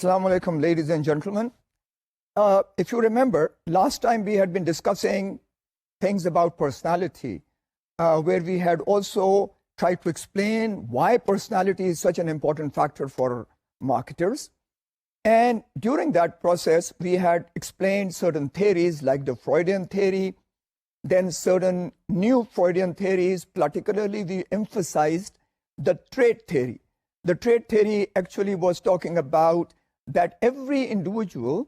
Assalamu alaikum, ladies and gentlemen. If you remember, last time we had been discussing things about personality, where we had also tried to explain why personality is such an important factor for marketers. And during that process, we had explained certain theories like the Freudian theory, then certain new Freudian theories. Particularly, we emphasized the trait theory. The trait theory actually was talking about that every individual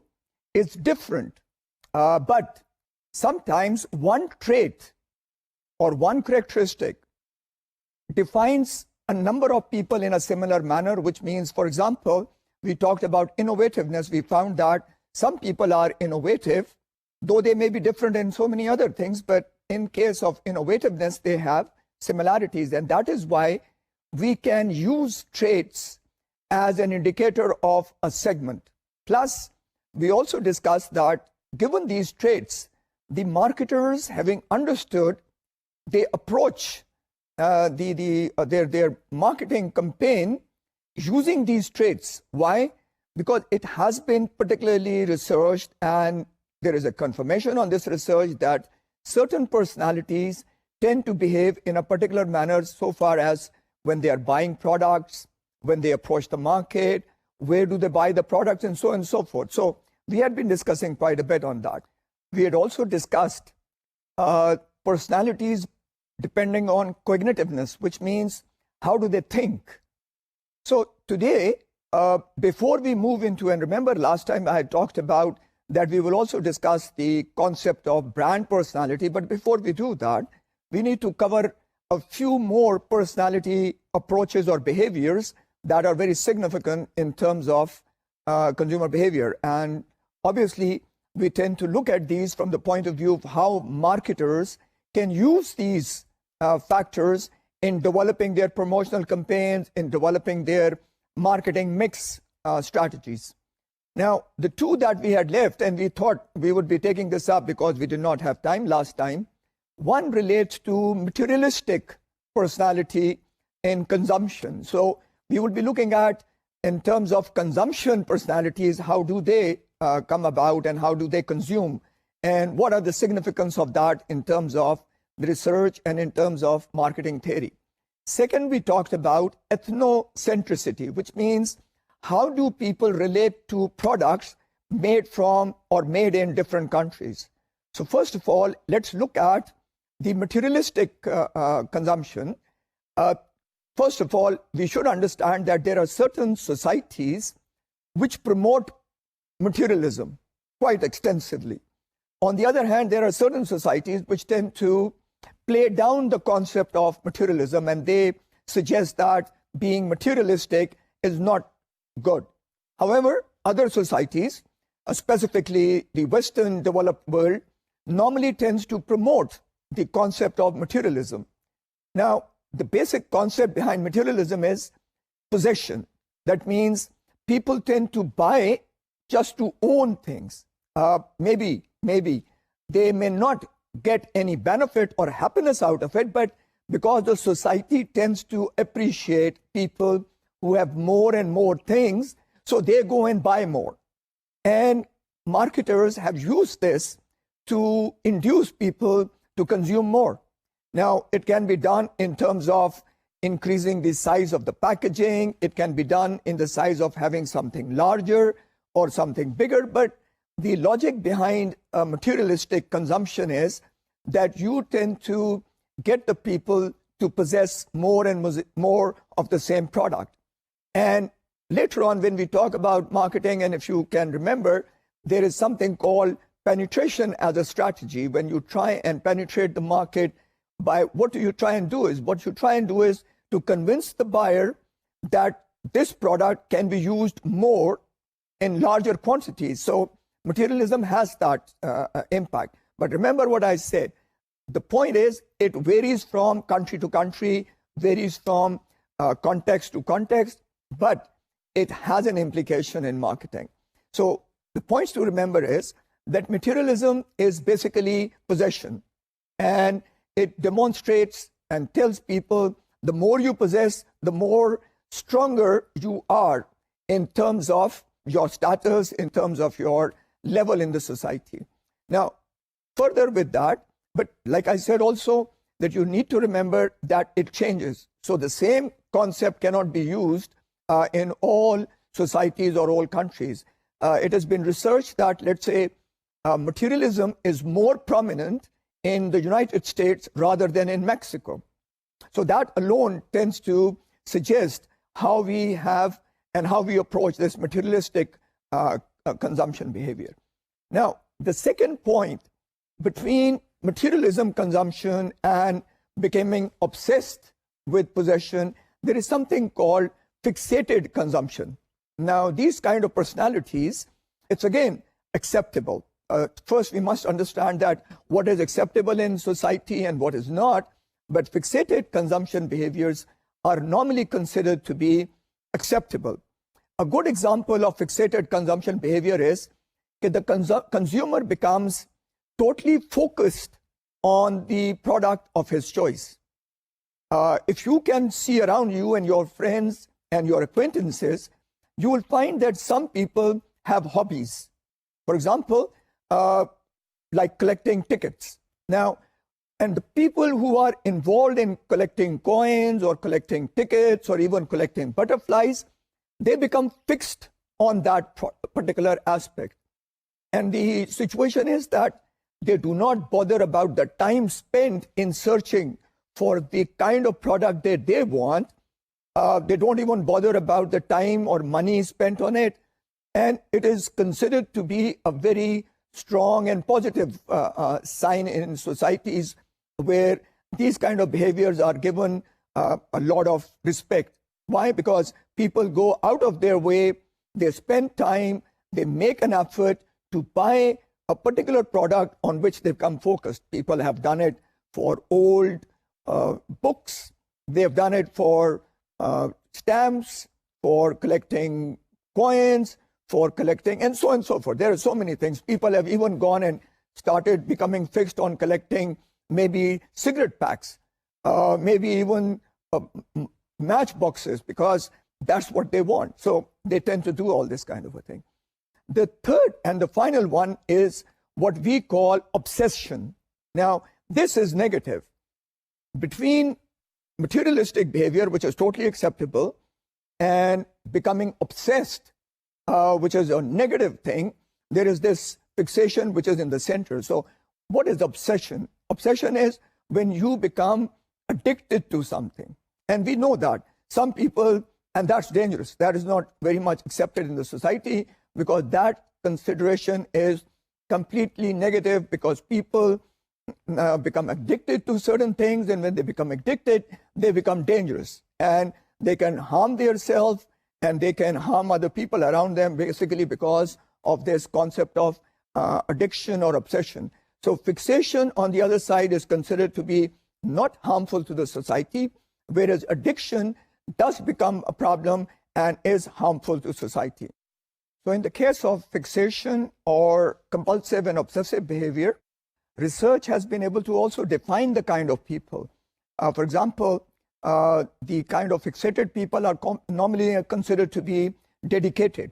is different, but sometimes one trait or one characteristic defines a number of people in a similar manner, which means, for example, we talked about innovativeness. We found that some people are innovative, though they may be different in so many other things, but in case of innovativeness, they have similarities. And that is why we can use traits as an indicator of a segment. Plus, we also discussed that given these traits, the marketers, having understood, they approach their marketing campaign using these traits. Why? Because it has been particularly researched, and there is a confirmation on this research that certain personalities tend to behave in a particular manner so far as when they are buying products, when they approach the market, where do they buy the products, and so on and so forth. So we had been discussing quite a bit on that. We had also discussed personalities depending on cognitiveness, which means how do they think. So today, before we move into, and remember last time I had talked about that we will also discuss the concept of brand personality, but before we do that, we need to cover a few more personality approaches or behaviors that are very significant in terms of consumer behavior. And obviously, we tend to look at these from the point of view of how marketers can use these factors in developing their promotional campaigns, in developing their marketing mix strategies. Now, the two that we had left, and we thought we would be taking this up because we did not have time last time, one relates to materialistic personality in consumption. So we will be looking at, in terms of consumption personalities, how do they come about and how do they consume, and what are the significance of that in terms of the research and in terms of marketing theory. Second, we talked about ethnocentricity, which means how do people relate to products made from or made in different countries. So first of all, let's look at the materialistic consumption. First of all, we should understand that there are certain societies which promote materialism quite extensively. On the other hand, there are certain societies which tend to play down the concept of materialism, and they suggest that being materialistic is not good. However, other societies, specifically the Western developed world, normally tends to promote the concept of materialism. Now, the basic concept behind materialism is possession. That means people tend to buy just to own things. Maybe they may not get any benefit or happiness out of it, but because the society tends to appreciate people who have more and more things, so they go and buy more. And marketers have used this to induce people to consume more. Now, it can be done in terms of increasing the size of the packaging. It can be done in the size of having something larger or something bigger. But the logic behind materialistic consumption is that you tend to get the people to possess more and more of the same product. And later on, when we talk about marketing, and if you can remember, there is something called penetration as a strategy. When you try and penetrate the market, by what you try and do is to convince the buyer that this product can be used more in larger quantities. So materialism has that impact. But remember what I said. The point is, it varies from country to country, varies from context to context, but it has an implication in marketing. So the points to remember is that materialism is basically possession, and it demonstrates and tells people the more you possess, the more stronger you are in terms of your status, in terms of your level in the society. Now, further with that, but like I said also, that you need to remember that it changes. So the same concept cannot be used in all societies or all countries. It has been researched that, let's say, materialism is more prominent in the United States rather than in Mexico. So that alone tends to suggest how we have and how we approach this materialistic consumption behavior. Now, the second point between materialism consumption and becoming obsessed with possession, there is something called fixated consumption. Now, these kind of personalities, it's again acceptable. First, we must understand that what is acceptable in society and what is not, but fixated consumption behaviors are normally considered to be acceptable. A good example of fixated consumption behavior is that the consumer becomes totally focused on the product of his choice. If you can see around you and your friends and your acquaintances, you will find that some people have hobbies. For example, like collecting tickets. Now, and the people who are involved in collecting coins or collecting tickets or even collecting butterflies, they become fixed on that particular aspect. And the situation is that they do not bother about the time spent in searching for the kind of product that they want. They don't even bother about the time or money spent on it. And it is considered to be a very strong and positive sign in societies where these kind of behaviors are given a lot of respect. Why? Because people go out of their way, they spend time, they make an effort to buy a particular product on which they become focused. People have done it for old books, they've done it for stamps, for collecting coins, for collecting, and so on and so forth. There are so many things. People have even gone and started becoming fixed on collecting maybe cigarette packs, maybe even matchboxes, because that's what they want. So they tend to do all this kind of a thing. The third and the final one is what we call obsession. Now, this is negative. Between materialistic behavior, which is totally acceptable, and becoming obsessed, which is a negative thing, there is this fixation which is in the center. So what is obsession? Obsession is when you become addicted to something. And we know that some people, and that's dangerous. That is not very much accepted in the society, because that consideration is completely negative, because people become addicted to certain things, and when they become addicted, they become dangerous. And they can harm themselves, and they can harm other people around them, basically because of this concept of addiction or obsession. So fixation, on the other side, is considered to be not harmful to the society, whereas addiction does become a problem and is harmful to society. So in the case of fixation or compulsive and obsessive behavior, research has been able to also define the kind of people. For example, the kind of fixated people are normally considered to be dedicated,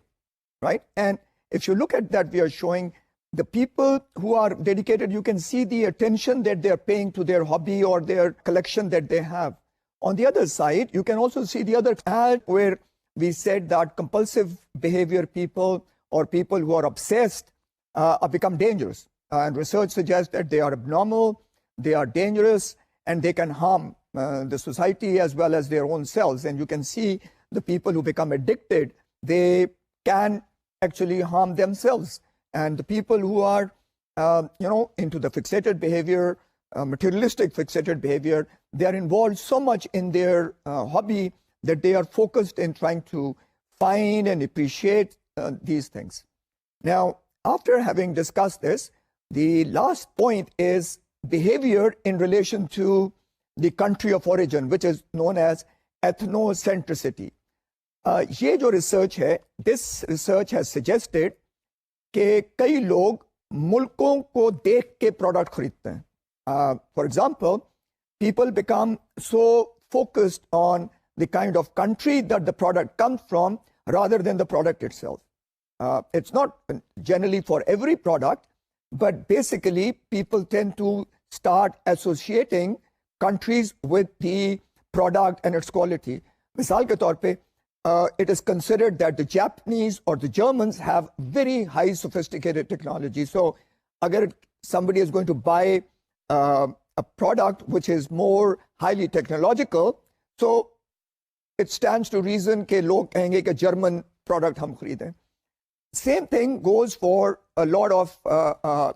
right? And if you look at that, we are showing the people who are dedicated, you can see the attention that they're paying to their hobby or their collection that they have. On the other side, you can also see the other ad where we said that compulsive behavior people or people who are obsessed become dangerous. And research suggests that they are abnormal, they are dangerous, and they can harm the society as well as their own selves. And you can see the people who become addicted, they can actually harm themselves. And the people who are, into the fixated behavior, materialistic fixated behavior, they are involved so much in their hobby that they are focused in trying to find and appreciate these things. Now, after having discussed this, the last point is behavior in relation to the country of origin, which is known as ethnocentricity. ये जो research है, this research has suggested कि कई लोग मुल्कों को देख के product खरीदते हैं. For example, people become so focused on the kind of country that the product comes from rather than the product itself. It's not generally for every product, but basically people tend to start associating countries with the product and its quality. Misal ke taur pe, it is considered that the Japanese or the Germans have very high sophisticated technology. So, agar somebody is going to buy a product which is more highly technological, so it stands to reason ke log kahenge ke German product hum kharide. Same thing goes for a lot of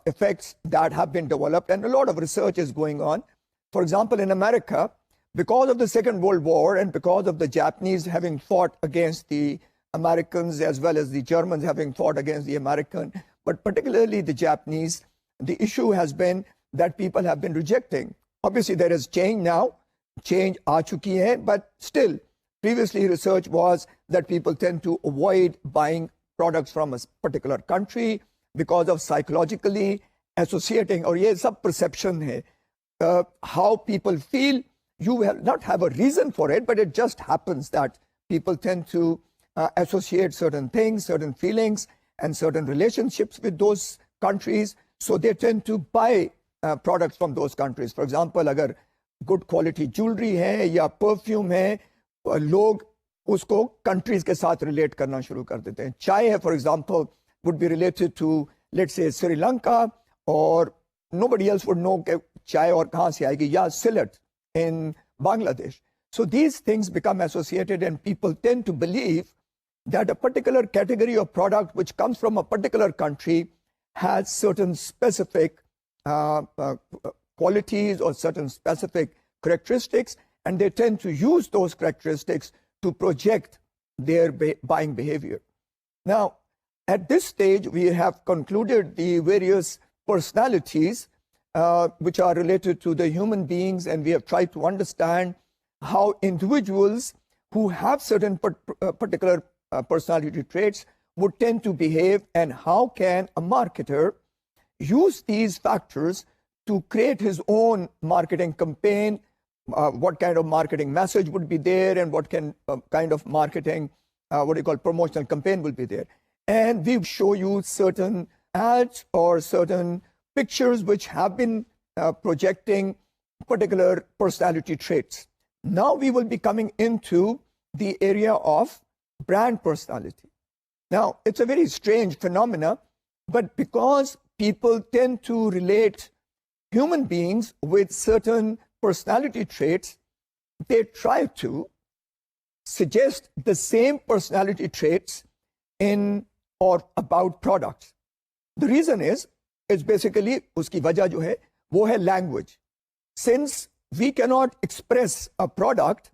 effects that have been developed, and a lot of research is going on. For example, in America, because of the Second World War and because of the Japanese having fought against the Americans as well as the Germans having fought against the American, but particularly the Japanese, the issue has been that people have been rejecting. Obviously, there is change now, change aa chuki hai, but still, previously research was that people tend to avoid buying products from a particular country because of psychologically associating, or ye sab perception hai, how people feel. You will not have a reason for it, but it just happens that people tend to associate certain things, certain feelings, and certain relationships with those countries. So they tend to buy products from those countries. For example, agar good quality jewelry hai ya perfume hai, log usko countries ke saath relate karna shuru kar dete hain. Chai hai, for example, would be related to, let's say, Sri Lanka, or nobody else would know ke chai aur kahan se aayegi, ya Sylhet in Bangladesh. So these things become associated, and people tend to believe that a particular category of product which comes from a particular country has certain specific qualities or certain specific characteristics, and they tend to use those characteristics to project their buying behavior. Now, at this stage, we have concluded the various personalities which are related to the human beings, and we have tried to understand how individuals who have certain particular personality traits would tend to behave, and how can a marketer use these factors to create his own marketing campaign, what kind of marketing message would be there, and what kind of marketing, promotional campaign will be there. And we show you certain ads or certain pictures which have been projecting particular personality traits. Now we will be coming into the area of brand personality. Now, it's a very strange phenomena, but because people tend to relate human beings with certain personality traits, they try to suggest the same personality traits in or about products. The reason is basically, uski wajah jo hai, wo hai language. Since we cannot express a product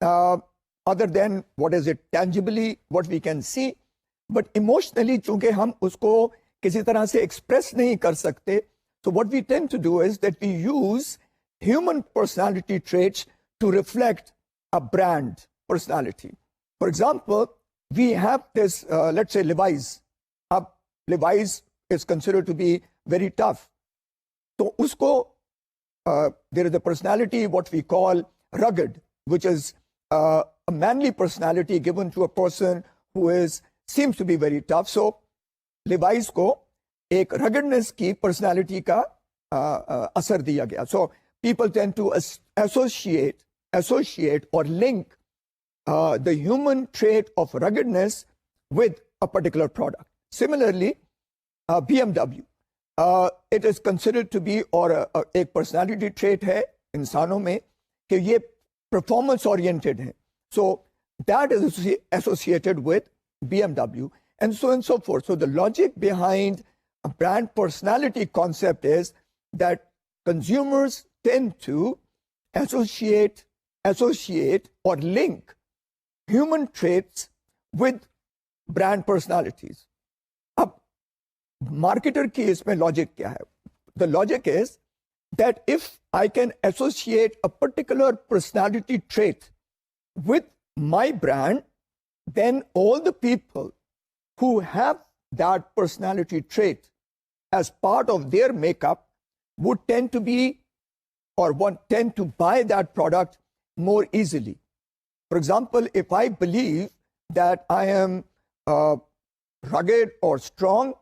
other than what is it tangibly, what we can see, but emotionally, chunke hum usko kisi tarah se express nahi kar sakte, so what we tend to do is that we use human personality traits to reflect a brand personality. For example, we have this, let's say Levi's. Levi's is considered to be very tough. So usko, there is a personality what we call rugged, which is a manly personality given to a person who seems to be very tough. So Levi's ko एक ruggedness की personality का असर दिया गया. So people tend to associate or link the human trait of ruggedness with a particular product. Similarly, BMW, it is considered to be, or एक personality trait है इंसानों में कि ये performance oriented है. So that is associated with BMW, and so on and so forth. So the logic behind a brand personality concept is that consumers tend to associate or link human traits with brand personalities. Ab marketer ki isme logic kya hai? The logic is that if I can associate a particular personality trait with my brand, then all the people who have that personality trait as part of their makeup would tend to be or tend to buy that product more easily. For example, if I believe that I am rugged or strong,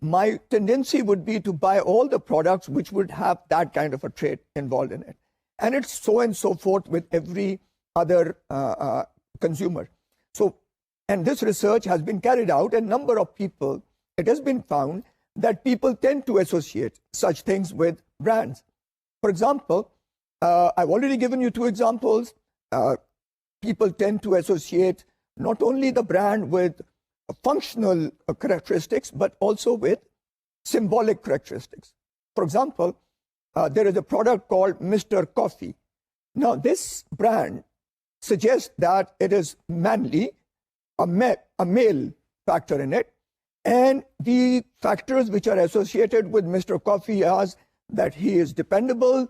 my tendency would be to buy all the products which would have that kind of a trait involved in it. And it's so and so forth with every other consumer. So, and this research has been carried out, a number of people, it has been found that people tend to associate such things with brands. For example, I've already given you 2 examples. People tend to associate not only the brand with functional characteristics, but also with symbolic characteristics. For example, there is a product called Mr. Coffee. Now, this brand suggests that it is manly, a male factor in it. And the factors which are associated with Mr. Coffee are that he is dependable,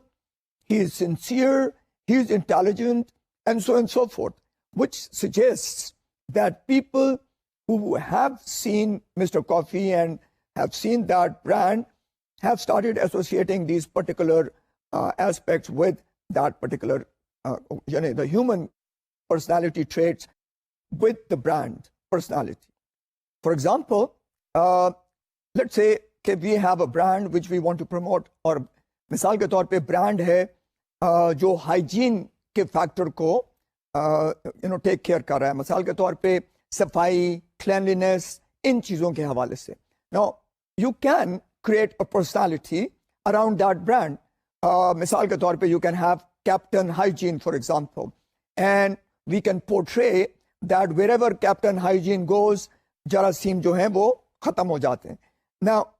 he is sincere, he is intelligent, and so forth, which suggests that people who have seen Mr. Coffee and have seen that brand have started associating these particular aspects with that particular, the human personality traits with the brand personality. For example, let's say that we have a brand which we want to promote, और मिसाल के तौर पे brand है जो hygiene के factor को take care कर रहा है. मिसाल के तौर पे सफाई, cleanliness, इन चीज़ों के हवाले से. Now, you can create a personality around that brand. मिसाल के तौर पे you can have Captain Hygiene, for example. And we can portray that wherever Captain Hygiene goes, जरासीम जो हैं वो खत्म हो जाते हैं. Now,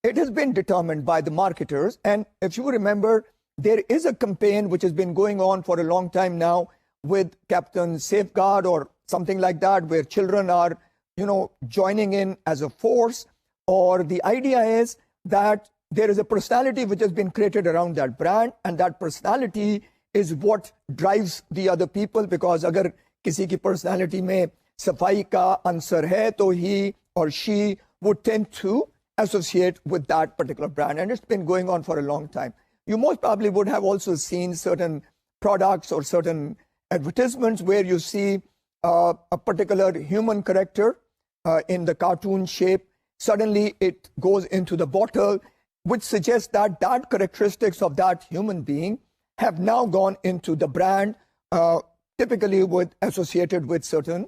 it has been determined by the marketers, and if you remember, there is a campaign which has been going on for a long time now with Captain Safeguard or something like that, where children are, joining in as a force. Or the idea is that there is a personality which has been created around that brand, and that personality is what drives the other people, because अगर किसी की personality में सफाई का answer है, तो he or she would tend to associate with that particular brand. And it's been going on for a long time. You most probably would have also seen certain products or certain advertisements where you see a particular human character in the cartoon shape. Suddenly it goes into the bottle, which suggests that that characteristics of that human being have now gone into the brand, typically associated with certain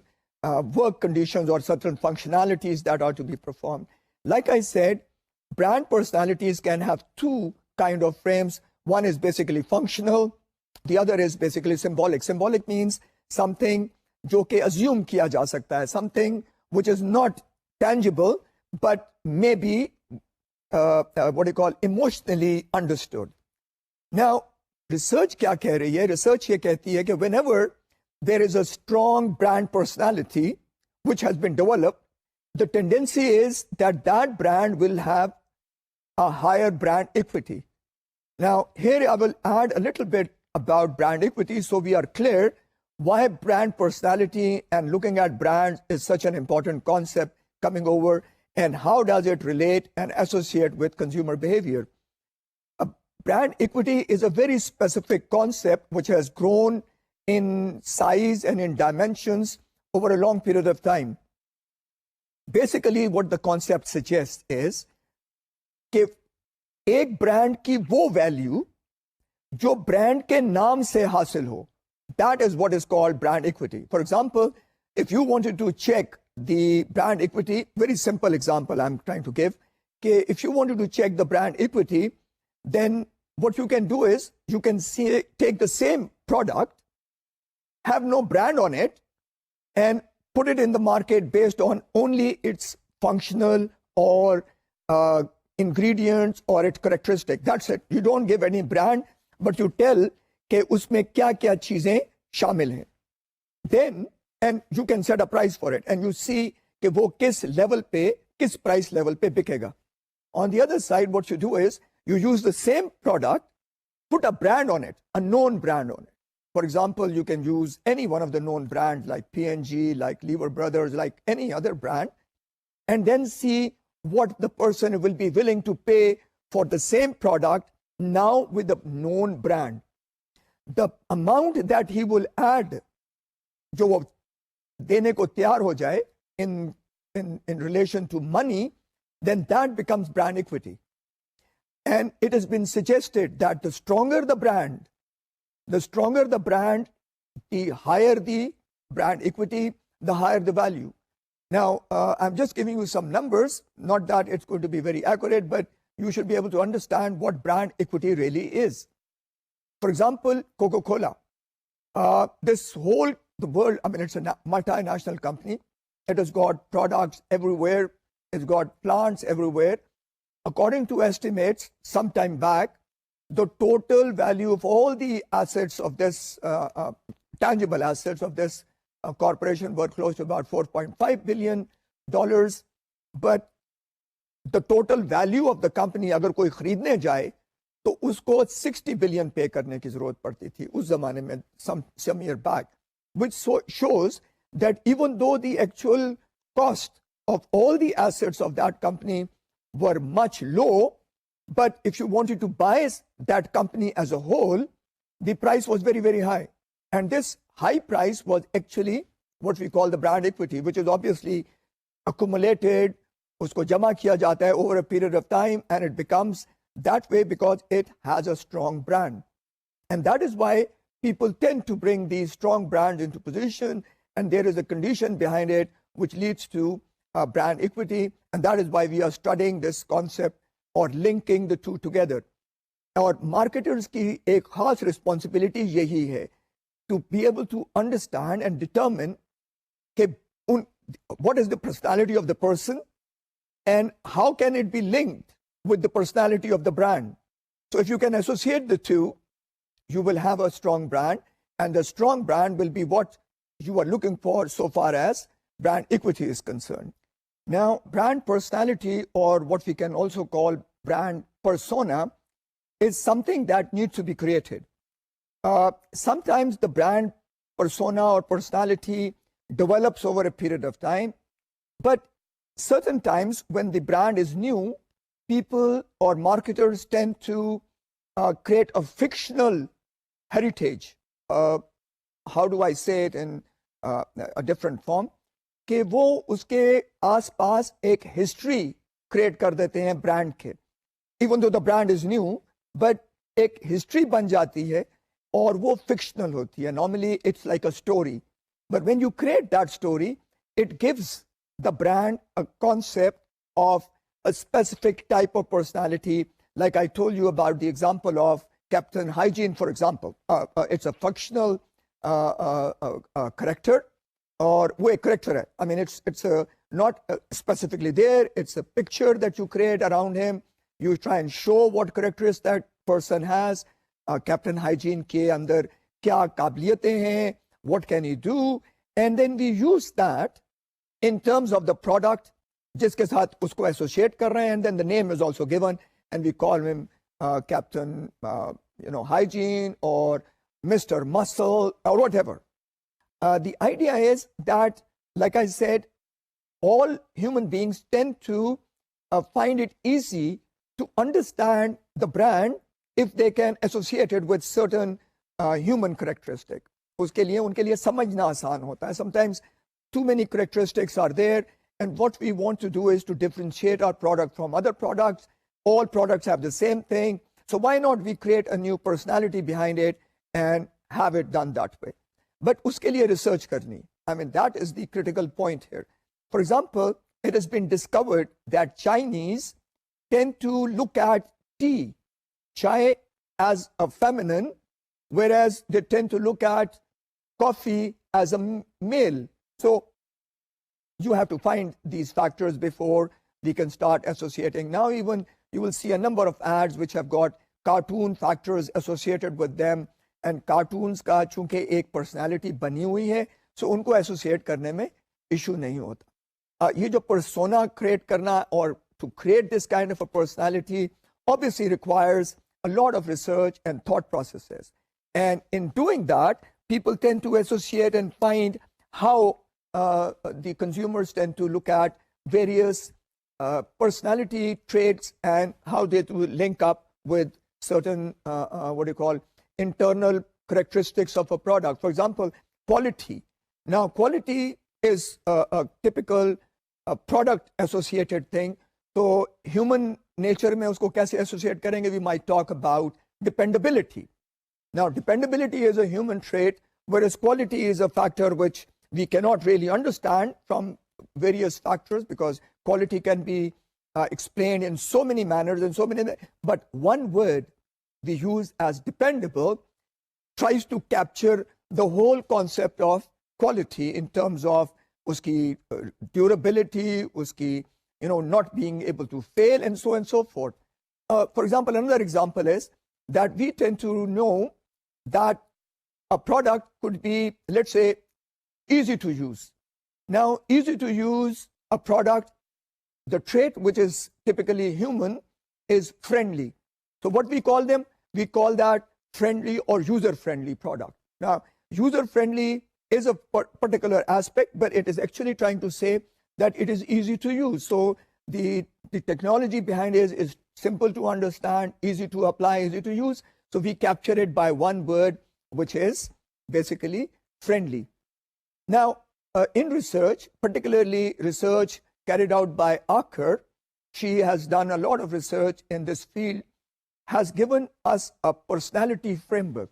work conditions or certain functionalities that are to be performed. Like I said, brand personalities can have 2 kind of frames. One is basically functional, the other is basically symbolic. Symbolic means something जो कि assume किया जा सकता है, something which is not tangible but maybe what you call emotionally understood. Now, research क्या कह रही है? Research ये कहती है कि whenever there is a strong brand personality which has been developed, the tendency is that that brand will have a higher brand equity. Now, here I will add a little bit about brand equity so we are clear why brand personality and looking at brands is such an important concept coming over, and how does it relate and associate with consumer behavior. Brand equity is a very specific concept which has grown in size and in dimensions over a long period of time. Basically, what the concept suggests is कि एक brand की वो value जो brand के नाम से हासिल हो, that is what is called brand equity. For example, if you wanted to check the brand equity, very simple example I'm trying to give, कि if you wanted to check the brand equity, then what you can do is you can take the same product, have no brand on it, and put it in the market based on only its functional or ingredients or its characteristic. That's it. You don't give any brand, but you tell कि उसमें क्या-क्या चीजें शामिल हैं. Then, and you can set a price for it, and you see कि वो किस level पे, किस price level पे बिकेगा. On the other side, what you do is you use the same product, put a brand on it, a known brand on it. For example, you can use any one of the known brands like P&G, like Lever Brothers, like any other brand, and then see what the person will be willing to pay for the same product now with the known brand. The amount that he will add, जो वो देने को तैयार हो जाए in in relation to money, then that becomes brand equity. And it has been suggested that the stronger the brand, the higher the brand equity, the higher the value. Now, I'm just giving you some numbers, not that it's going to be very accurate, but you should be able to understand what brand equity really is. For example, Coca-Cola. The world, I mean, it's a multinational company. It has got products everywhere. It's got plants everywhere. According to estimates, some time back, the total value of all the assets of this, tangible assets of this corporation were close to about $4.5 billion. But the total value of the company, अगर कोई खरीदने जाए, तो उसको 60 billion पे करने की जरूरत पड़ती थी उस जमाने में, some year back, which shows that even though the actual cost of all the assets of that company were much low, but if you wanted to buy that company as a whole, the price was very, very high. And this high price was actually what we call the brand equity, which is obviously accumulated, usko jama kiya jata hai over a period of time, and it becomes that way because it has a strong brand. And that is why people tend to bring these strong brands into position, and there is a condition behind it which leads to brand equity, and that is why we are studying this concept or linking the two together. Our marketers की एक खास responsibility यही है, to be able to understand and determine what is the personality of the person and how can it be linked with the personality of the brand. So if you can associate the two, you will have a strong brand, and the strong brand will be what you are looking for so far as brand equity is concerned. Now, brand personality, or what we can also call brand persona, is something that needs to be created. Sometimes the brand persona or personality develops over a period of time, but certain times when the brand is new, people or marketers tend to create a fictional heritage. How do I say it in a different form? कि वो उसके आसपास एक history create कर देते हैं brand के, even though the brand is new, but एक हिस्ट्री बन जाती है और वो फिक्शनल होती है. Normally it's like a story, but when you create that story, it gives the brand a concept of a specific type of personality, like I told you about the example of Captain Hygiene, for example. It's a functional character, or वो एक character है. I mean, it's not specifically there. It's a picture that you create around him. You try and show what characteristics that person has. Captain Hygiene के अंदर क्या काबिलियतें हैं, what can he do, and then we use that in terms of the product जिसके साथ उसको associate कर रहे हैं, and then the name is also given, and we call him Captain Hygiene or Mr. Muscle or whatever. The idea is that, like I said, all human beings tend to find it easy to understand the brand if they can associate it with certain human characteristic. उसके लिए उनके लिए समझना आसान होता है. Sometimes too many characteristics are there, and what we want to do is to differentiate our product from other products. All products have the same thing, so why not we create a new personality behind it and have it done that way? But उसके लिए research करनी. I mean, that is the critical point here. For example, it has been discovered that Chinese tend to look at tea, chai, as a feminine, whereas they tend to look at coffee as a male. So you have to find these factors before we can start associating. Now even you will see a number of ads which have got cartoon factors associated with them, and cartoons का चूंकि एक personality बनी हुई है, so उनको associate करने में issue नहीं होता. ये जो persona create करना, or to create this kind of a personality, obviously requires a lot of research and thought processes. And in doing that, people tend to associate and find how the consumers tend to look at various personality traits and how they do link up with certain, internal characteristics of a product. For example, quality. Now, quality is a typical product associated thing. So human nature में उसको कैसे associate करेंगे? We might talk about dependability. Now, dependability is a human trait, whereas quality is a factor which we cannot really understand from various factors, because quality can be explained in so many manners and so many. But one word we use as dependable tries to capture the whole concept of quality in terms of uski durability, uski not being able to fail, and so on and so forth. For example, another example is that we tend to know that a product could be, let's say, easy to use. Now, easy to use a product, the trait which is typically human is friendly. So what we call them? We call that friendly or user-friendly product. Now, user-friendly is a particular aspect, but it is actually trying to say that it is easy to use. So the technology behind it is simple to understand, easy to apply, easy to use. So we capture it by one word, which is basically friendly. Now, in research, particularly research carried out by Acker, she has done a lot of research in this field, has given us a personality framework,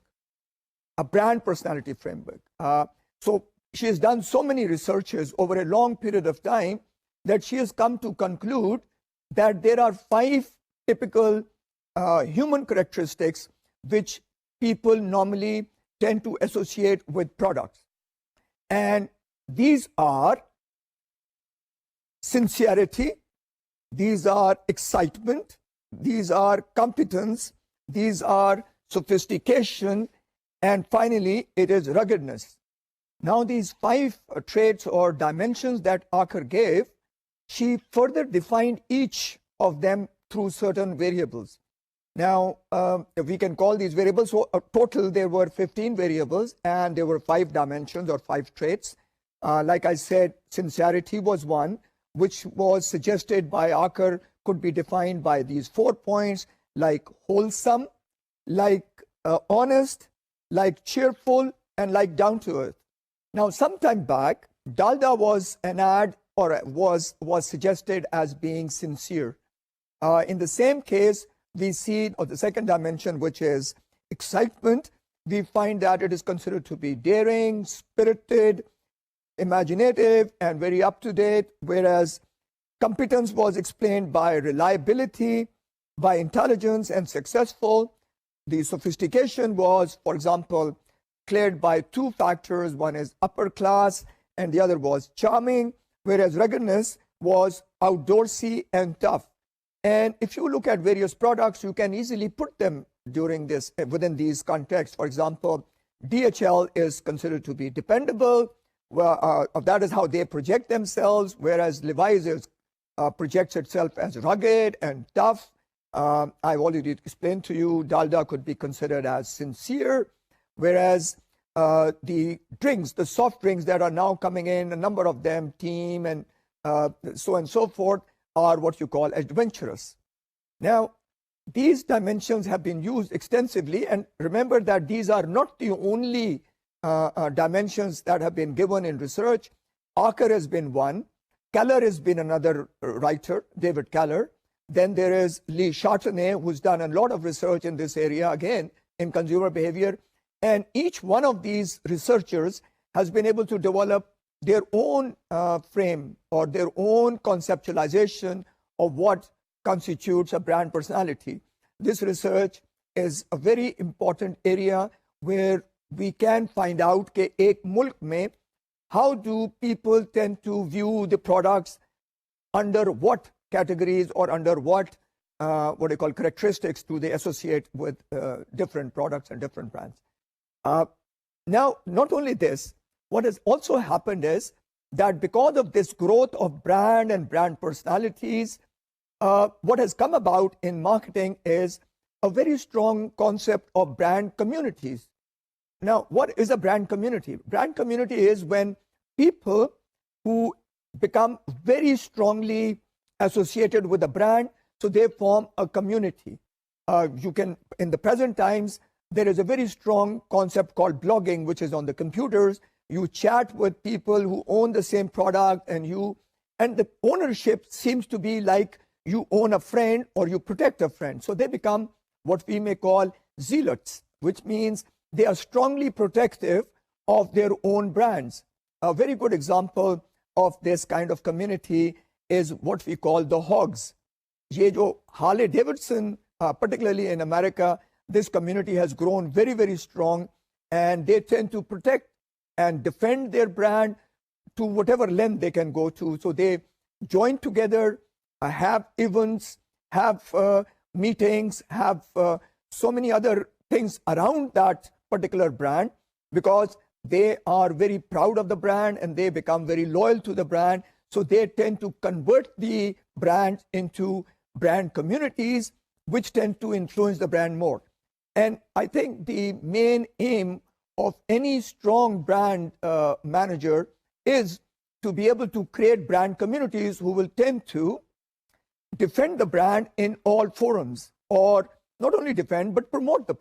a brand personality framework. So she has done so many researches over a long period of time that she has come to conclude that there are 5 typical human characteristics which people normally tend to associate with products. And these are sincerity, these are excitement, these are competence, these are sophistication, and finally it is ruggedness. Now these 5 traits or dimensions that Acker gave, she further defined each of them through certain variables. Now, we can call these variables, so total there were 15 variables and there were 5 dimensions or 5 traits. Like I said, sincerity was one, which was suggested by Acker, could be defined by these 4 points, like wholesome, like honest, like cheerful, and like down to earth. Now, some time back, Dalda was an ad or was suggested as being sincere. In the same case, we see the second dimension, which is excitement. We find that it is considered to be daring, spirited, imaginative, and very up-to-date, whereas competence was explained by reliability, by intelligence, and successful. The sophistication was, for example, cleared by 2 factors. One is upper class, and the other was charming, whereas ruggedness was outdoorsy and tough. And if you look at various products, you can easily put them within these contexts. For example, DHL is considered to be dependable. Well, that is how they project themselves, whereas Levi's projects itself as rugged and tough. I've already explained to you, Dalda could be considered as sincere, whereas the drinks, the soft drinks that are now coming in, a number of them, Team and so on and so forth, are what you call adventurous. Now, these dimensions have been used extensively, and remember that these are not the only dimensions that have been given in research. Acker has been one, Keller has been another writer, David Keller. Then there is Lee Chardonnay, who's done a lot of research in this area, again, in consumer behavior. And each one of these researchers has been able to develop their own frame or their own conceptualization of what constitutes a brand personality. This research is a very important area where we can find out कि एक मुल्क में how do people tend to view the products, under what categories or under what you call characteristics do they associate with different products and different brands. Now, not only this, what has also happened is that because of this growth of brand and brand personalities, what has come about in marketing is a very strong concept of brand communities. Now, what is a brand community? Brand community is when people who become very strongly associated with a brand, so they form a community. In the present times, there is a very strong concept called blogging, which is on the computers. You chat with people who own the same product, and you And the ownership seems to be like you own a friend or you protect a friend. So they become what we may call zealots, which means they are strongly protective of their own brands. A very good example of this kind of community is what we call the hogs. ये जो Harley Davidson, particularly in America, this community has grown very, very strong, and they tend to protect and defend their brand to whatever length they can go to. So they join together, have events, have meetings, have so many other things around that particular brand, because they are very proud of the brand and they become very loyal to the brand. So they tend to convert the brand into brand communities, which tend to influence the brand more. And I think the main aim of any strong brand manager is to be able to create brand communities who will tend to defend the brand in all forums, or not only defend, but promote the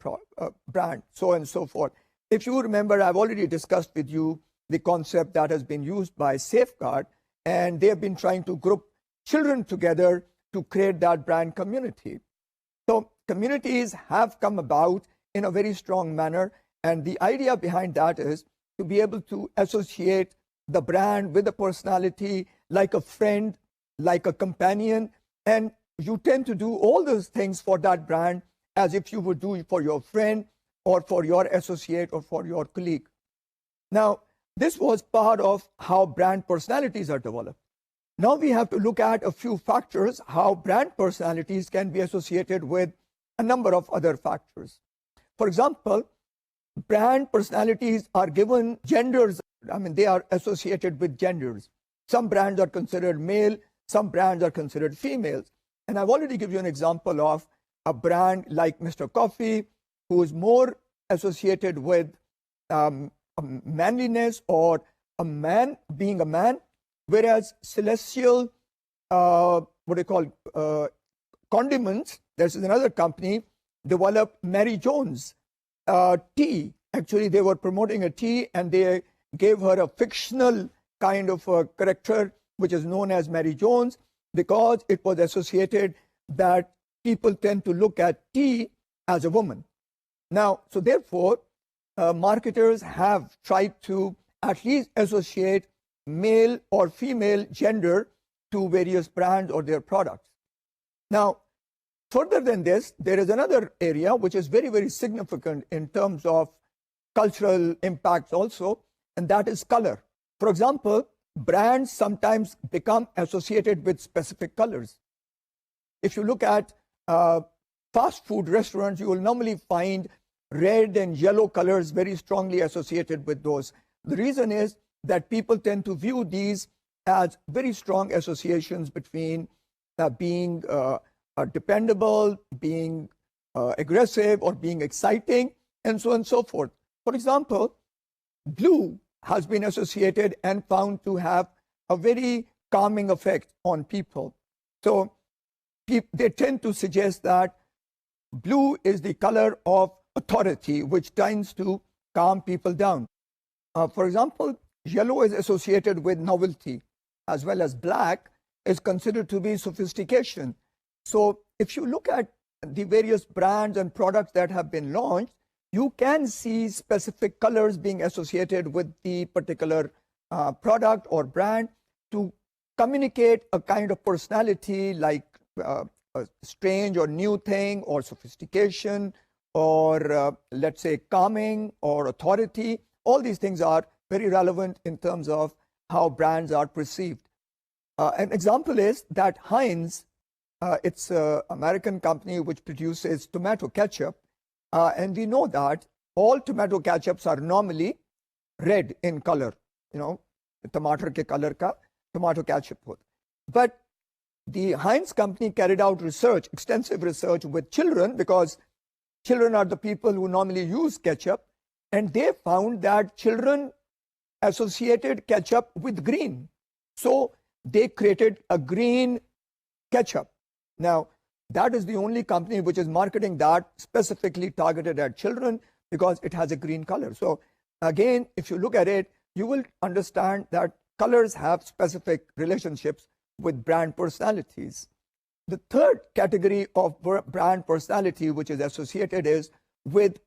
brand, so on and so forth. If you remember, I've already discussed with you the concept that has been used by Safeguard, and they have been trying to group children together to create that brand community. So communities have come about in a very strong manner, and the idea behind that is to be able to associate the brand with a personality, like a friend, like a companion, and you tend to do all those things for that brand as if you would do it for your friend or for your associate or for your colleague. Now, this was part of how brand personalities are developed. Now we have to look at a few factors, how brand personalities can be associated with a number of other factors. For example, brand personalities are given genders. I mean, they are associated with genders. Some brands are considered male, some brands are considered females. And I've already given you an example of a brand like Mr. Coffee, who is more associated with manliness or a man being a man, whereas Celestial, condiments, this is another company, developed Mary Jones tea. Actually, they were promoting a tea, and they gave her a fictional kind of a character, which is known as Mary Jones, because it was associated that people tend to look at tea as a woman. Now, so therefore, marketers have tried to at least associate male or female gender to various brands or their products. Now, further than this, there is another area which is very, very significant in terms of cultural impacts also, and that is color. For example, brands sometimes become associated with specific colors. If you look at fast food restaurants, you will normally find red and yellow colors very strongly associated with those. The reason is that people tend to view these as very strong associations between being dependable, being aggressive, or being exciting, and so on and so forth. For example, blue has been associated and found to have a very calming effect on people. So they tend to suggest that blue is the color of authority, which tends to calm people down. For example, yellow is associated with novelty, as well as black is considered to be sophistication. So if you look at the various brands and products that have been launched, you can see specific colors being associated with the particular product or brand to communicate a kind of personality, like a strange or new thing, or sophistication, or let's say calming or authority. All these things are very relevant in terms of how brands are perceived. An example is that Heinz, it's an American company which produces tomato ketchup, and we know that all tomato ketchups are normally red in color. You know, tomato ke color ka tomato ketchup hota. But the Heinz company carried out research, extensive research with children, because children are the people who normally use ketchup, and they found that children associated ketchup with green. So they created a green ketchup. Now, that is the only company which is marketing that specifically targeted at children, because it has a green color. So again, if you look at it, you will understand that colors have specific relationships with brand personalities. The third category of brand personality which is associated is with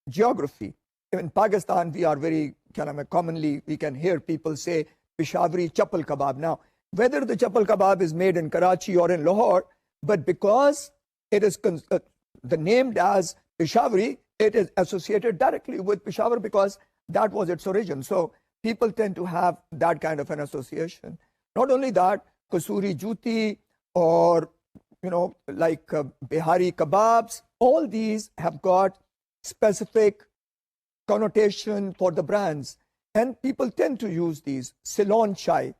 geography. In Pakistan, we are very commonly, we can hear people say Peshawari chappal kebab. Now, whether the chappal kebab is made in Karachi or in Lahore, but because it is the named as Peshawari, it is associated directly with Peshawar because that was its origin. So people tend to have that kind of an association. Not only that, Kasuri Juti or like Bihari kebabs, all these have got specific connotation for the brands, and people tend to use these. Ceylon chai.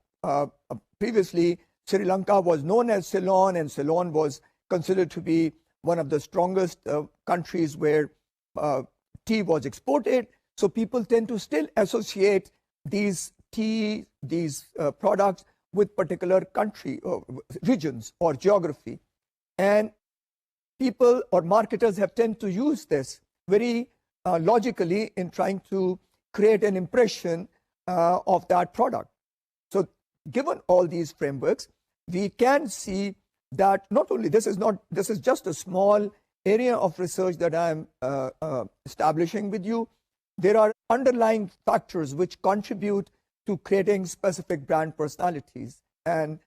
Previously, Sri Lanka was known as Ceylon, and Ceylon was considered to be one of the strongest countries where tea was exported. So people tend to still associate these tea, these products with particular country, regions or geography. And people or marketers have tended to use this very logically in trying to create an impression of that product. So given all these frameworks, we can see that not only this is just a small area of research that I'm establishing with you. There are underlying factors which contribute to creating specific brand personalities. And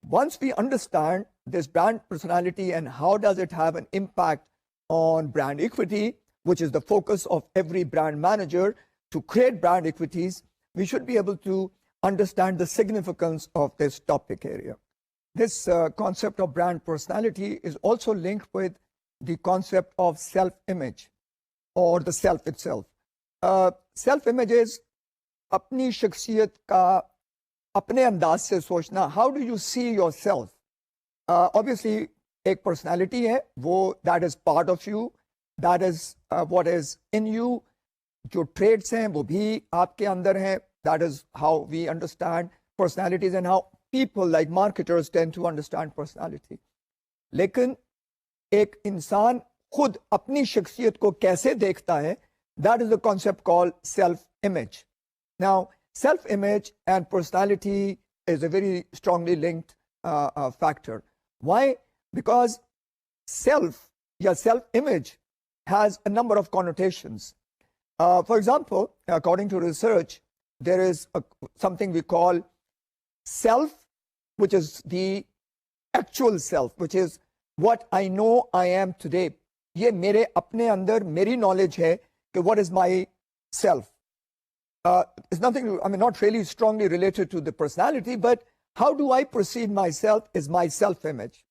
once we understand this brand personality and how does it have an impact on brand equity, which is the focus of every brand manager to create brand equities, we should be able to understand the significance of this topic area. This concept of brand personality is also linked with the concept of self-image or the self itself. Self-image is अपनी शख्सियत का अपने अंदाज से सोचना. How do you see yourself? Obviously, एक personality है, वो that is part of you, that is what is in you. जो traits हैं, वो भी आपके अंदर हैं. That is how we understand personalities and how people like marketers tend to understand personality. लेकिन एक इंसान खुद अपनी शख्सियत को कैसे देखता है, that is the concept called self-image. Now, self-image and personality is a very strongly linked factor. Why? Because self-image has a number of connotations. For example, according to research, there is something we call self, which is the actual self, which is what I know I am today. ये मेरे अपने अंदर मेरी knowledge है कि what is my self. It's nothing, not really strongly related to the personality, but how do I perceive myself is my self-image.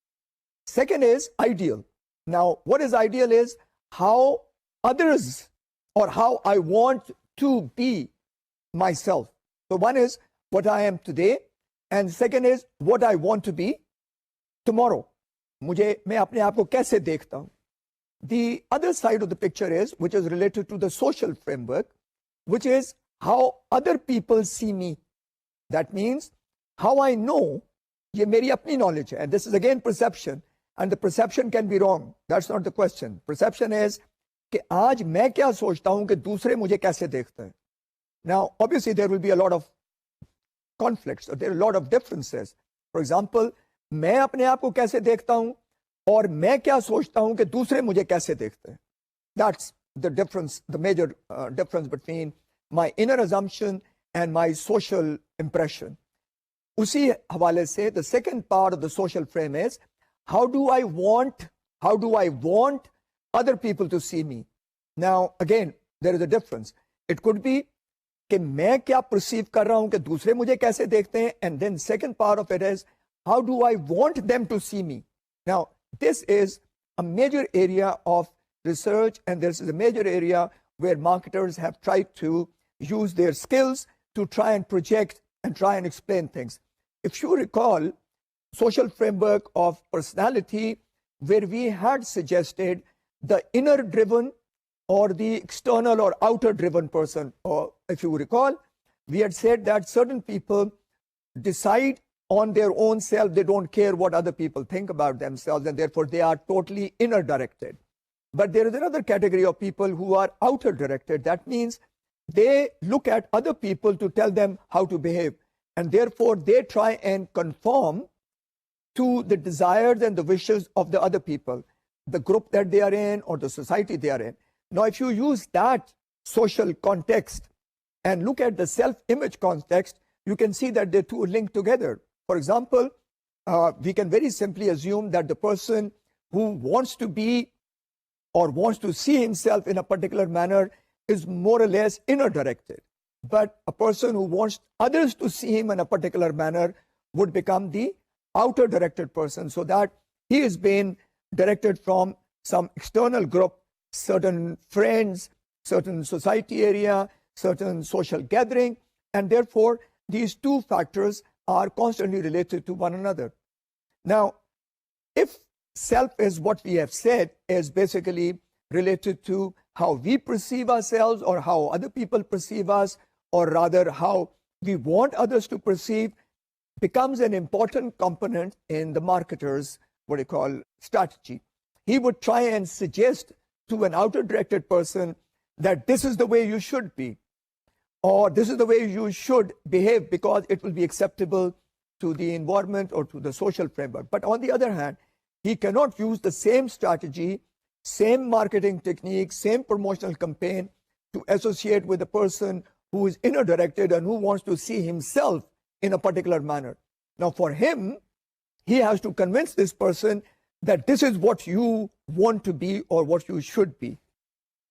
Second is ideal. Now, what is ideal is how others or how I want to be myself. So one is what I am today, and second is what I want to be tomorrow. मैं अपने आप को कैसे देखता हूँ. The other side of the picture is, which is related to the social framework, which is how other people see me. That means how I know, ये मेरी अपनी knowledge है. And this is again perception. And the perception can be wrong. That's not the question. Perception is कि आज मैं क्या सोचता हूँ कि दूसरे मुझे कैसे देखते हैं. Now, obviously, there will be a lot of conflicts, or there are a lot of differences. For example, मैं अपने आप को कैसे देखता हूँ और मैं क्या सोचता हूँ कि दूसरे मुझे कैसे देखते हैं. That's the difference, the major difference between my inner assumption and my social impression. उसी हवाले से, the second part of the social frame is how do I want other people to see me. Now, again, there is a difference. It could be कि मैं क्या perceive कर रहा हूँ कि दूसरे मुझे कैसे देखते हैं, and then second part of it is how do I want them to see me. Now, this is a major area of research, and this is a major area where marketers have tried to use their skills to try and project and try and explain things. If you recall, social framework of personality, where we had suggested the inner driven or the external or outer driven person, or if you recall, we had said that certain people decide on their own self, they don't care what other people think about themselves, and therefore they are totally inner directed. But there is another category of people who are outer directed. That means they look at other people to tell them how to behave. and therefore they try and conform to the desires and the wishes of the other people, the group that they are in or the society they are in. Now, if you use that social context and look at the self-image context, you can see that the two are linked together. For example, we can very simply assume that the person who wants to be or wants to see himself in a particular manner is more or less inner directed. But a person who wants others to see him in a particular manner would become the outer directed person, so that he is being directed from some external group, certain friends, certain society area, certain social gathering, and therefore these two factors are constantly related to one another. Now, if self is what we have said is basically related to how we perceive ourselves or how other people perceive us, or rather how we want others to perceive, becomes an important component in the marketer's what you call strategy. He would try and suggest to an outer directed person that this is the way you should be, or this is the way you should behave because it will be acceptable to the environment or to the social framework. But on the other hand, he cannot use the same strategy, same marketing technique, same promotional campaign to associate with a person who is inner directed and who wants to see himself in a particular manner. Now, for him, he has to convince this person that this is what you want to be or what you should be.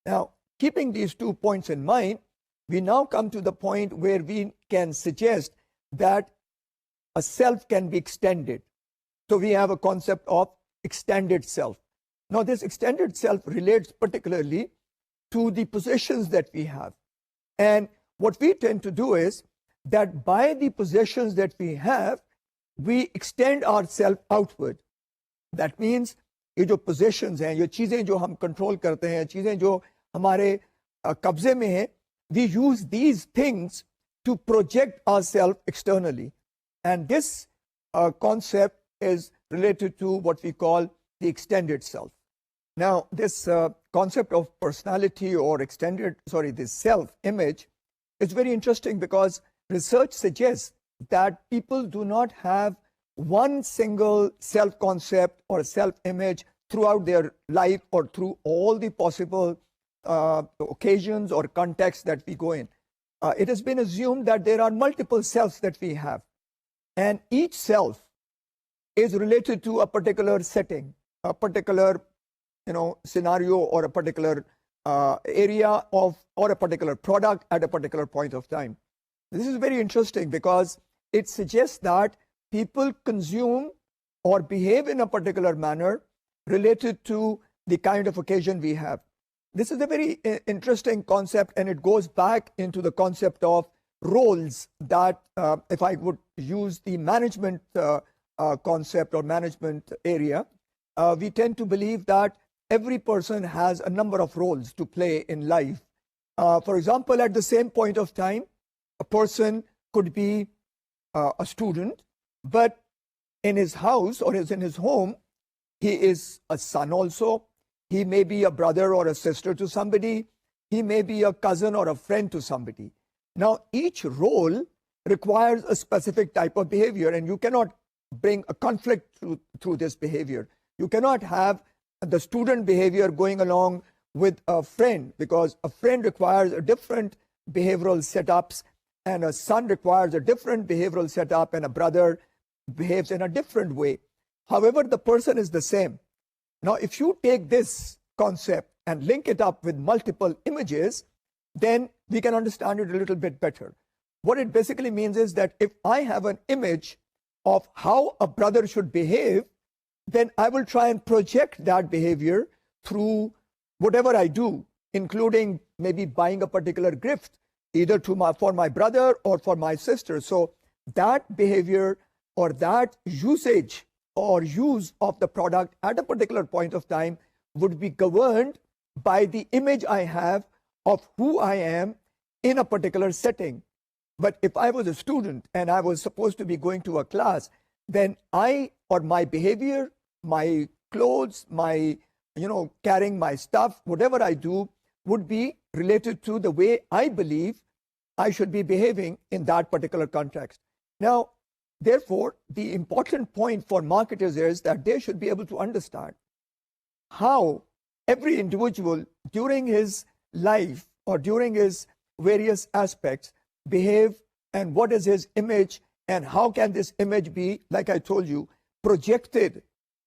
Now, keeping these 2 points in mind, we now come to the point where we can suggest that a self can be extended. So we have a concept of extended self. Now, this extended self relates particularly to the possessions that we have. And what we tend to do is that by the possessions that we have, we extend ourselves outward. That means ये जो possessions हैं, ये चीजें जो हम control करते हैं, चीजें जो हमारे कब्जे में हैं, we use these things to project ourselves externally. And this concept is related to what we call the extended self. Now, this concept of personality or this self-image is very interesting because research suggests that people do not have one single self-concept or self-image throughout their life or through all the possible occasions or contexts that we go in. It has been assumed that there are multiple selves that we have, and each self is related to a particular setting, a particular scenario, or a particular area of, or a particular product at a particular point of time. This is very interesting because it suggests that people consume or behave in a particular manner related to the kind of occasion we have. This is a very interesting concept, and it goes back into the concept of roles that, if I would use the management concept or management area, we tend to believe that every person has a number of roles to play in life. For example, at the same point of time, a person could be a student, but in his house or in his home, he is a son also. He may be a brother or a sister to somebody. He may be a cousin or a friend to somebody. Now, each role requires a specific type of behavior, and you cannot bring a conflict through this behavior. You cannot have the student behavior going along with a friend, because a friend requires a different behavioral setups, and a son requires a different behavioral setup, and a brother behaves in a different way. However, the person is the same. Now, if you take this concept and link it up with multiple images, then we can understand it a little bit better. What it basically means is that if I have an image of how a brother should behave, then I will try and project that behavior through whatever I do, including maybe buying a particular gift, either for my brother or for my sister. So that behavior or that usage or use of the product at a particular point of time would be governed by the image I have of who I am in a particular setting. But if I was a student and I was supposed to be going to a class, then my behavior, my clothes, my carrying my stuff, whatever I do would be related to the way I believe I should be behaving in that particular context. Now, therefore, the important point for marketers is that they should be able to understand how every individual during his life or during his various aspects behave, and what is his image, and how can this image be, like I told you, projected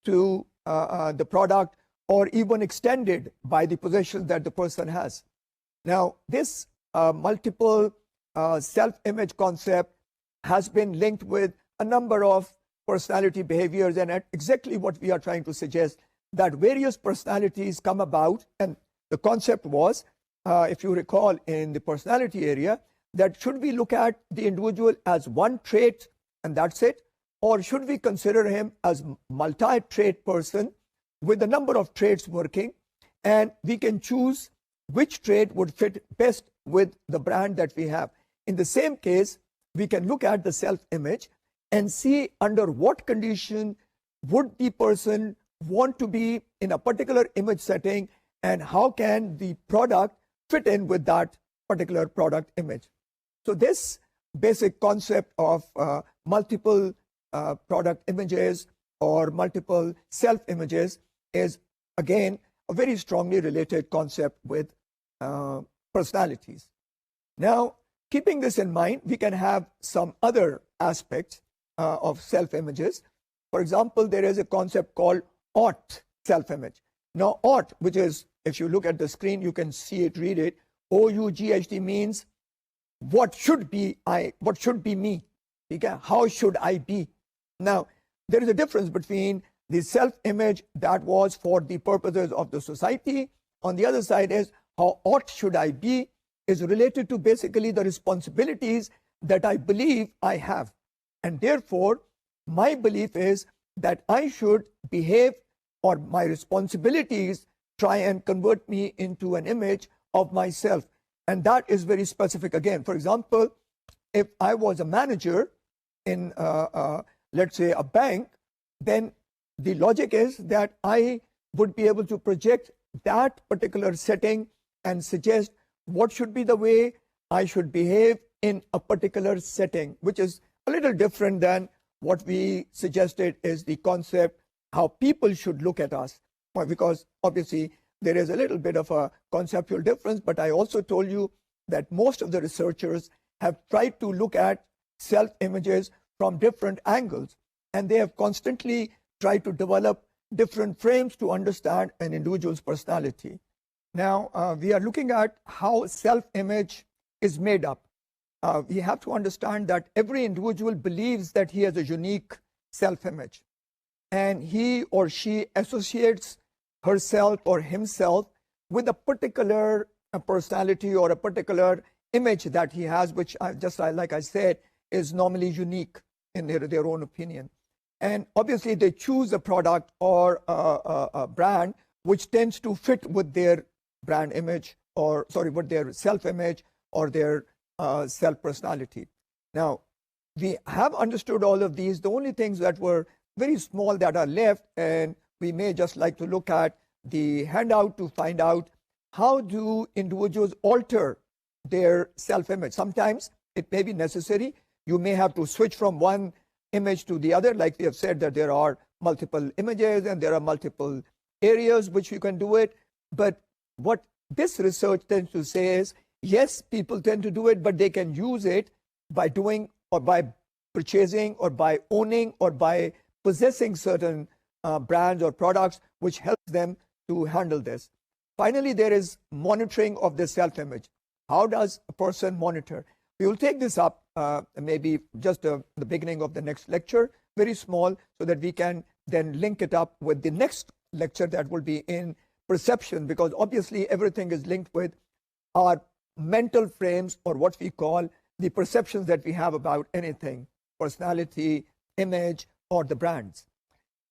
to the product or even extended by the possessions that the person has. Now, this multiple self-image concept has been linked with a number of personality behaviors, and exactly what we are trying to suggest, that various personalities come about. And the concept was, if you recall in the personality area, that should we look at the individual as one trait and that's it, or should we consider him as multi-trait person with a number of traits working, and we can choose which trait would fit best with the brand that we have. In the same case, we can look at the self-image and see under what condition would the person want to be in a particular image setting, and how can the product fit in with that particular product image. So this basic concept of multiple product images or multiple self-images is, again, a very strongly related concept with personalities. Now, keeping this in mind, we can have some other aspects of self-images. For example, there is a concept called ought self-image. Now, ought, which is, if you look at the screen, you can see it, read it. O-U-G-H-T means what should be what should be me? Okay? How should I be? Now, there is a difference between the self-image that was for the purposes of the society. On the other side is how ought should I be is related to basically the responsibilities that I believe I have. And therefore, my belief is that I should behave, or my responsibilities try and convert me into an image of myself. And that is very specific again. For example, if I was a manager in, let's say, a bank, then the logic is that I would be able to project that particular setting and suggest what should be the way I should behave in a particular setting, which is a little different than what we suggested is the concept how people should look at us. Because obviously there is a little bit of a conceptual difference, but I also told you that most of the researchers have tried to look at self-images from different angles, and they have constantly tried to develop different frames to understand an individual's personality. Now, we are looking at how self-image is made up. We have to understand that every individual believes that he has a unique self-image, and he or she associates herself or himself with a particular personality or a particular image that he has, which like I said, is normally unique in their own opinion. And obviously they choose a product or a brand which tends to fit with their brand image, or with their self-image or their self-personality. Now, we have understood all of these. The only things that were very small that are left, and we may just like to look at the handout to find out how do individuals alter their self-image. Sometimes it may be necessary. You may have to switch from one image to the other, like we have said that there are multiple images and there are multiple areas which you can do it. But what this research tends to say is, yes, people tend to do it, but they can use it by doing or by purchasing or by owning or by possessing certain brands or products which helps them to handle this. Finally, there is monitoring of the self-image. How does a person monitor? We will take this up maybe just the beginning of the next lecture, very small, so that we can then link it up with the next lecture that will be in perception, because obviously everything is linked with our mental frames, or what we call the perceptions that we have about anything, personality, image, or the brands.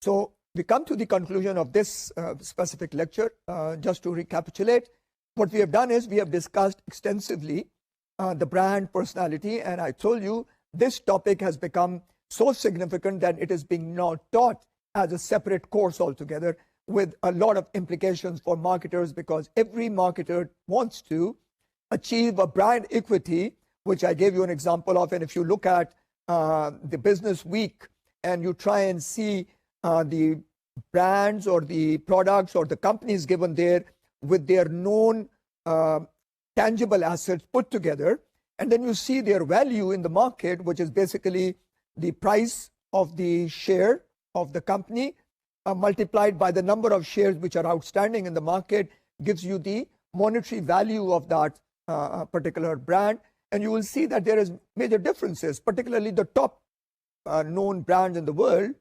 So we come to the conclusion of this specific lecture. Just to recapitulate, what we have done is we have discussed extensively the brand personality, and I told you this topic has become so significant that it is being now taught as a separate course altogether, with a lot of implications for marketers, because every marketer wants to achieve a brand equity, which I gave you an example of. And if you look at the business week and you try and see the brands or the products or the companies given there with their known tangible assets put together, and then you see their value in the market, which is basically the price of the share of the company multiplied by the number of shares which are outstanding in the market, gives you the monetary value of that particular brand. And you will see that there is major differences, particularly the top known brands in the world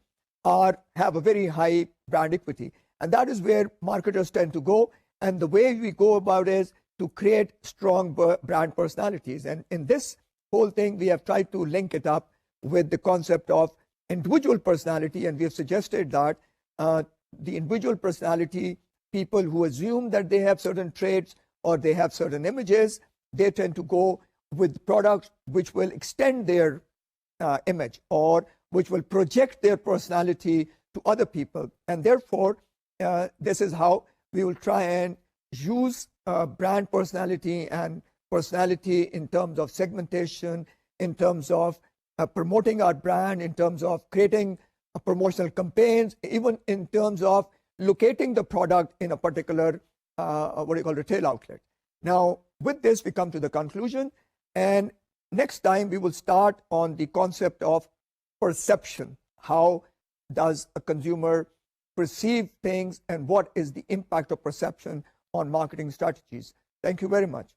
have a very high brand equity. And that is where marketers tend to go. And the way we go about is to create strong brand personalities. And in this whole thing, we have tried to link it up with the concept of individual personality. And we have suggested that the individual personality, people who assume that they have certain traits or they have certain images, they tend to go with products which will extend their image or which will project their personality to other people. And therefore, this is how we will try and use brand personality and personality in terms of segmentation, in terms of promoting our brand, in terms of creating promotional campaigns, even in terms of locating the product in a particular retail outlet. Now, with this, we come to the conclusion. And next time, we will start on the concept of perception. How does a consumer perceive things and what is the impact of perception on marketing strategies? Thank you very much.